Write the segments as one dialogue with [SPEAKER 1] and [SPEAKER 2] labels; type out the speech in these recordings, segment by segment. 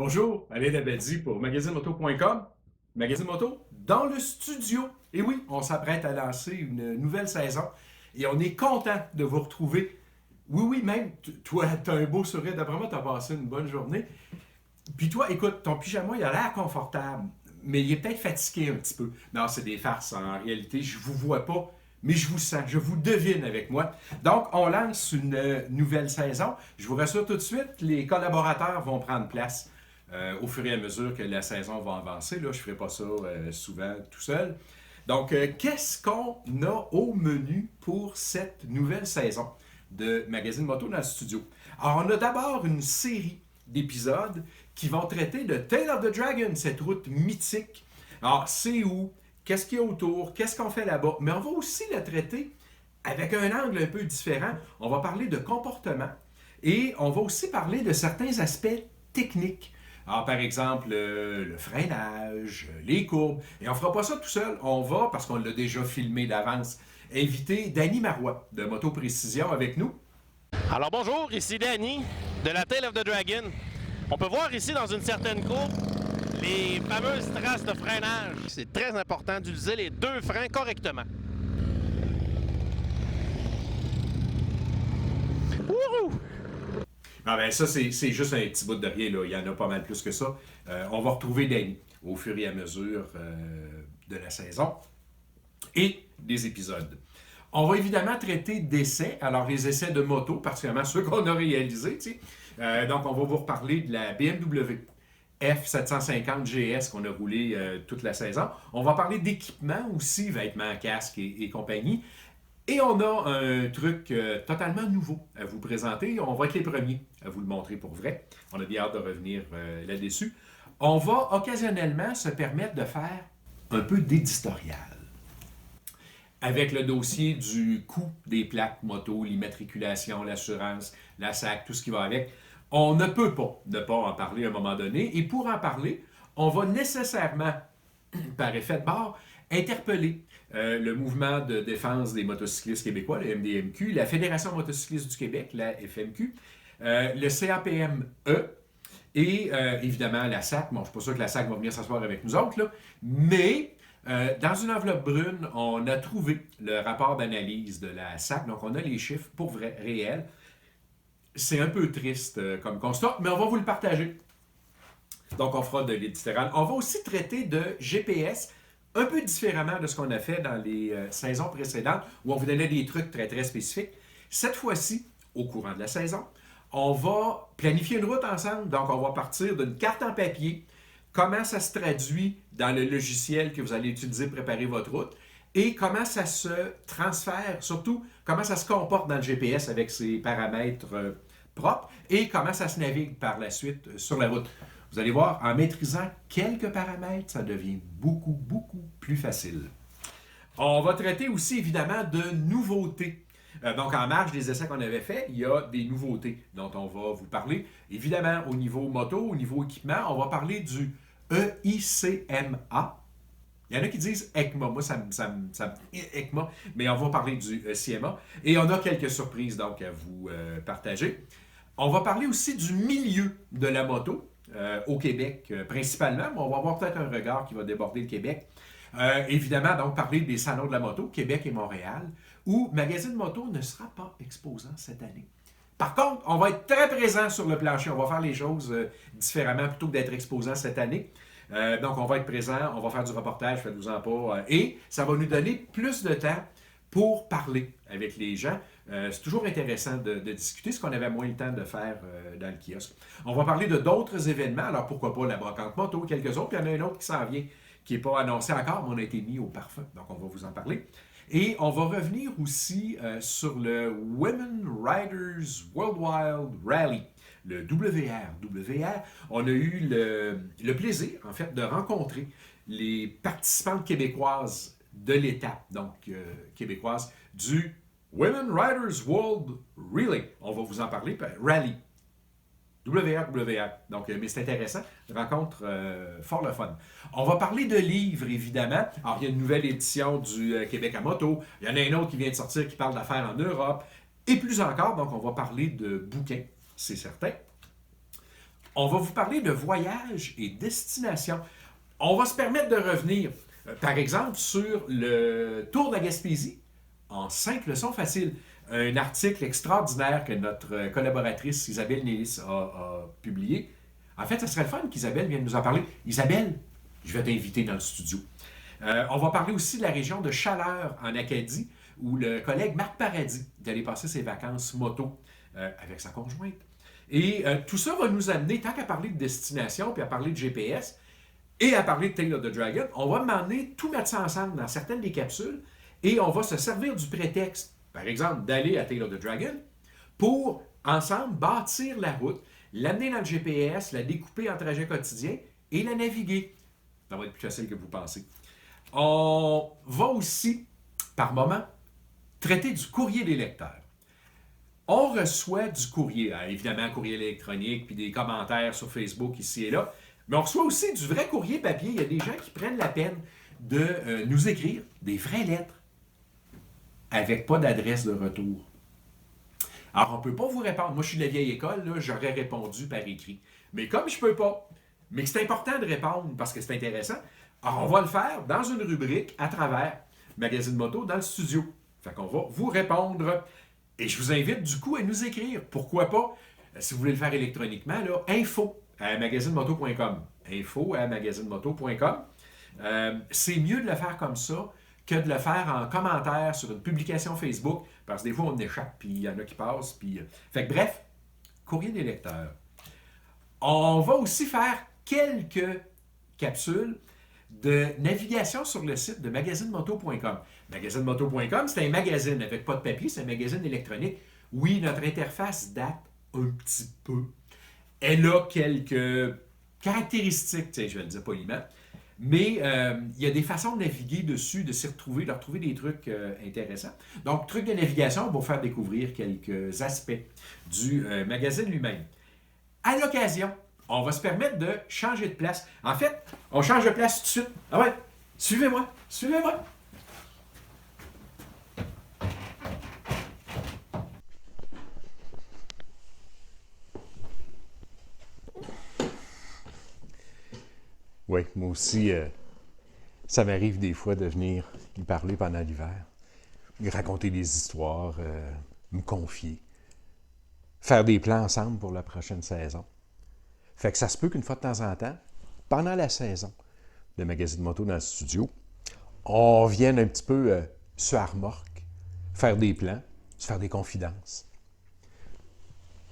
[SPEAKER 1] Bonjour, Alain Labadie pour magazinemoto.com. Magazine Moto dans le studio. Et oui, on s'apprête à lancer une nouvelle saison et on est content de vous retrouver. Oui, oui, même, toi, t'as un beau sourire. D'après moi, t'as passé une bonne journée. Puis toi, écoute, ton pyjama, il a l'air confortable, mais il est peut-être fatigué un petit peu. Non, c'est des farces. En réalité, je vous vois pas, mais je vous sens, je vous devine avec moi. Donc, on lance une nouvelle saison. Je vous rassure tout de suite, les collaborateurs vont prendre place au fur et à mesure que la saison va avancer. Là, je ne ferai pas ça souvent tout seul. Donc, qu'est-ce qu'on a au menu pour cette nouvelle saison de Magazine Moto dans le studio? Alors, on a d'abord une série d'épisodes qui vont traiter de Tale of the Dragon, cette route mythique. Alors, c'est où? Qu'est-ce qu'il y a autour? Qu'est-ce qu'on fait là-bas? Mais on va aussi la traiter avec un angle un peu différent. On va parler de comportement et on va aussi parler de certains aspects techniques. Alors, par exemple, le freinage, les courbes. Et on ne fera pas ça tout seul. On va, parce qu'on l'a déjà filmé d'avance, inviter Danny Marois de Moto Précision avec nous.
[SPEAKER 2] Alors bonjour, ici Danny de la Tale of the Dragon. On peut voir ici dans une certaine courbe les fameuses traces de freinage. C'est très important d'utiliser les deux freins correctement. Wouhou!
[SPEAKER 1] Ah ben ça, c'est juste un petit bout de rien, là. Il y en a pas mal plus que ça. On va retrouver Danny au fur et à mesure de la saison et des épisodes. On va évidemment traiter d'essais, alors les essais de moto, particulièrement ceux qu'on a réalisés. Donc, on va vous reparler de la BMW F750 GS qu'on a roulé toute la saison. On va parler d'équipement aussi, vêtements, casques et compagnie. Et on a un truc totalement nouveau à vous présenter. On va être les premiers à vous le montrer pour vrai. On a bien hâte de revenir là-dessus. On va occasionnellement se permettre de faire un peu d'éditorial. Avec le dossier du coût des plaques moto, l'immatriculation, l'assurance, la SAC, tout ce qui va avec, on ne peut pas ne pas en parler à un moment donné. Et pour en parler, on va nécessairement, par effet de bord, interpeller le mouvement de défense des motocyclistes québécois, le MDMQ, la Fédération motocycliste du Québec, la FMQ, le CAPME, et évidemment la SAC. Bon, je ne suis pas sûr que la SAC va venir s'asseoir avec nous autres, là, mais dans une enveloppe brune, on a trouvé le rapport d'analyse de la SAC. Donc, on a les chiffres pour vrai, réels. C'est un peu triste comme constat, mais on va vous le partager. Donc, on fera de l'éditorial. On va aussi traiter de GPS, un peu différemment de ce qu'on a fait dans les saisons précédentes, où on vous donnait des trucs très, très spécifiques. Cette fois-ci, au courant de la saison, on va planifier une route ensemble. Donc, on va partir d'une carte en papier, comment ça se traduit dans le logiciel que vous allez utiliser pour préparer votre route et comment ça se transfère, surtout comment ça se comporte dans le GPS avec ses paramètres propres et comment ça se navigue par la suite sur la route. Vous allez voir, en maîtrisant quelques paramètres, ça devient beaucoup, beaucoup plus facile. On va traiter aussi évidemment de nouveautés. Donc, en marge des essais qu'on avait faits, il y a des nouveautés dont on va vous parler. Évidemment, au niveau moto, au niveau équipement, on va parler du EICMA. Il y en a qui disent ECMA. Moi, ça ECMA, mais on va parler du CMA. Et on a quelques surprises donc à vous partager. On va parler aussi du milieu de la moto au Québec principalement, mais on va avoir peut-être un regard qui va déborder le Québec. Évidemment, donc, parler des salons de la moto, Québec et Montréal, où Magazine Moto ne sera pas exposant cette année. Par contre, on va être très présent sur le plancher. On va faire les choses différemment plutôt que d'être exposant cette année. Donc, on va être présent, on va faire du reportage, faites-vous-en pas. Et ça va nous donner plus de temps pour parler avec les gens. C'est toujours intéressant de discuter, ce qu'on avait moins le temps de faire dans le kiosque. On va parler de d'autres événements. Alors, pourquoi pas la brocante moto, quelques autres. Puis il y en a un autre qui s'en vient, qui n'est pas annoncé encore, mais on a été mis au parfum. Donc, on va vous en parler. Et on va revenir aussi sur le Women Riders Worldwide Rally, le WR. On a eu le plaisir, en fait, de rencontrer les participantes québécoises de l'étape, donc québécoise, du Women Riders World Relay. On va vous en parler, Rally. WR. Donc, mais c'est intéressant. Une rencontre fort le fun. On va parler de livres, évidemment. Alors, il y a une nouvelle édition du Québec à moto. Il y en a un autre qui vient de sortir qui parle d'affaires en Europe. Et plus encore, donc, on va parler de bouquins, c'est certain. On va vous parler de voyage et destination. On va se permettre de revenir, par exemple, sur le Tour de la Gaspésie en 5 leçons faciles. Un article extraordinaire que notre collaboratrice Isabelle Nélis a publié. En fait, ça serait le fun qu'Isabelle vienne nous en parler. Isabelle, je vais t'inviter dans le studio. On va parler aussi de la région de Chaleur en Acadie, où le collègue Marc Paradis est allé passer ses vacances moto avec sa conjointe. Et tout ça va nous amener, tant qu'à parler de destination, puis à parler de GPS, et à parler de Tail of the Dragon, on va m'emmener tout mettre ça ensemble dans certaines des capsules, et on va se servir du prétexte, par exemple, d'aller à Tail of the Dragon, pour, ensemble, bâtir la route, l'amener dans le GPS, la découper en trajet quotidien, et la naviguer. Ça va être plus facile que vous pensez. On va aussi, par moment, traiter du courrier des lecteurs. On reçoit du courrier, évidemment courrier électronique, puis des commentaires sur Facebook ici et là, mais on reçoit aussi du vrai courrier papier. Il y a des gens qui prennent la peine de nous écrire des vraies lettres avec pas d'adresse de retour. Alors, on ne peut pas vous répondre. Moi, je suis de la vieille école, là, j'aurais répondu par écrit. Mais comme je ne peux pas, mais que c'est important de répondre parce que c'est intéressant, alors on va le faire dans une rubrique à travers Magazine Moto dans le studio. Fait qu'on va vous répondre. Et je vous invite du coup à nous écrire. Pourquoi pas, si vous voulez le faire électroniquement, là, info@magazinemoto.com. Info@magazinemoto.com. C'est mieux de le faire comme ça que de le faire en commentaire sur une publication Facebook, parce que des fois on échappe, puis il y en a qui passent. Puis... Fait que bref, courrier des lecteurs. On va aussi faire quelques capsules de navigation sur le site de magazinemoto.com. Magazinemoto.com, c'est un magazine avec pas de papier, c'est un magazine électronique. Oui, notre interface date un petit peu. Elle a quelques caractéristiques, je vais le dire poliment, mais il y a des façons de naviguer dessus, de s'y retrouver, de retrouver des trucs intéressants. Donc, trucs de navigation, on va vous faire découvrir quelques aspects du magazine lui-même. À l'occasion, on va se permettre de changer de place. En fait, on change de place tout de suite. Ah ouais, suivez-moi, suivez-moi.
[SPEAKER 3] Oui, moi aussi, ça m'arrive des fois de venir y parler pendant l'hiver, lui raconter des histoires, me confier, faire des plans ensemble pour la prochaine saison. Fait que ça se peut qu'une fois de temps en temps, pendant la saison de Magazine Moto dans le studio, on vienne un petit peu sur la remorque, faire des plans, se faire des confidences.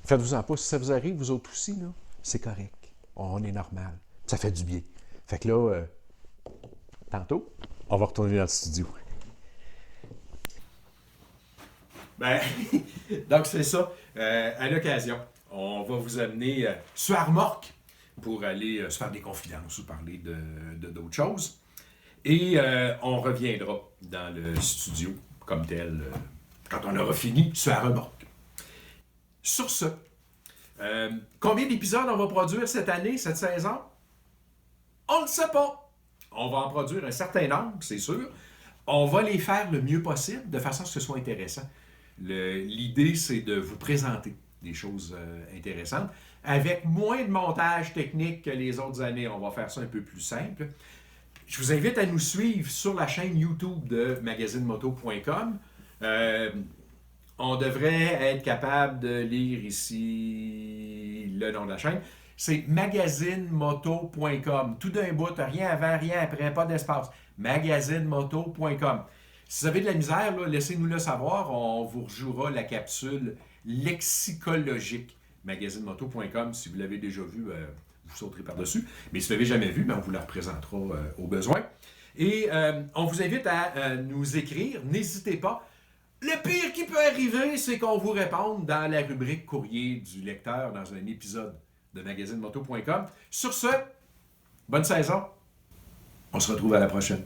[SPEAKER 3] Faites-vous-en pas, si ça vous arrive, vous autres aussi, là, c'est correct. On est normal. Ça fait du bien. Fait que là, tantôt, on va retourner dans le studio.
[SPEAKER 1] Ben, donc c'est ça. À l'occasion, on va vous amener sur la remorque pour aller se faire des confidences ou parler de d'autres choses. Et on reviendra dans le studio comme tel quand on aura fini sur la remorque. Sur ce, combien d'épisodes on va produire cette année, cette saison? On ne le sait pas. On va en produire un certain nombre, c'est sûr. On va les faire le mieux possible, de façon à ce que ce soit intéressant. L'idée, c'est de vous présenter des choses intéressantes. Avec moins de montage technique que les autres années, on va faire ça un peu plus simple. Je vous invite à nous suivre sur la chaîne YouTube de magazinemoto.com. On devrait être capable de lire ici le nom de la chaîne. C'est magazinemoto.com. Tout d'un bout, rien avant, rien après, pas d'espace. Magazinemoto.com. Si vous avez de la misère, là, laissez-nous le savoir. On vous rejouera la capsule lexicologique. Magazinemoto.com. Si vous l'avez déjà vu, vous sauterez par-dessus. Mais si vous ne l'avez jamais vu, on vous la représentera au besoin. Et on vous invite à nous écrire. N'hésitez pas. Le pire qui peut arriver, c'est qu'on vous réponde dans la rubrique courrier du lecteur dans un épisode de magazinemoto.com. Sur ce, bonne saison. On se retrouve à la prochaine.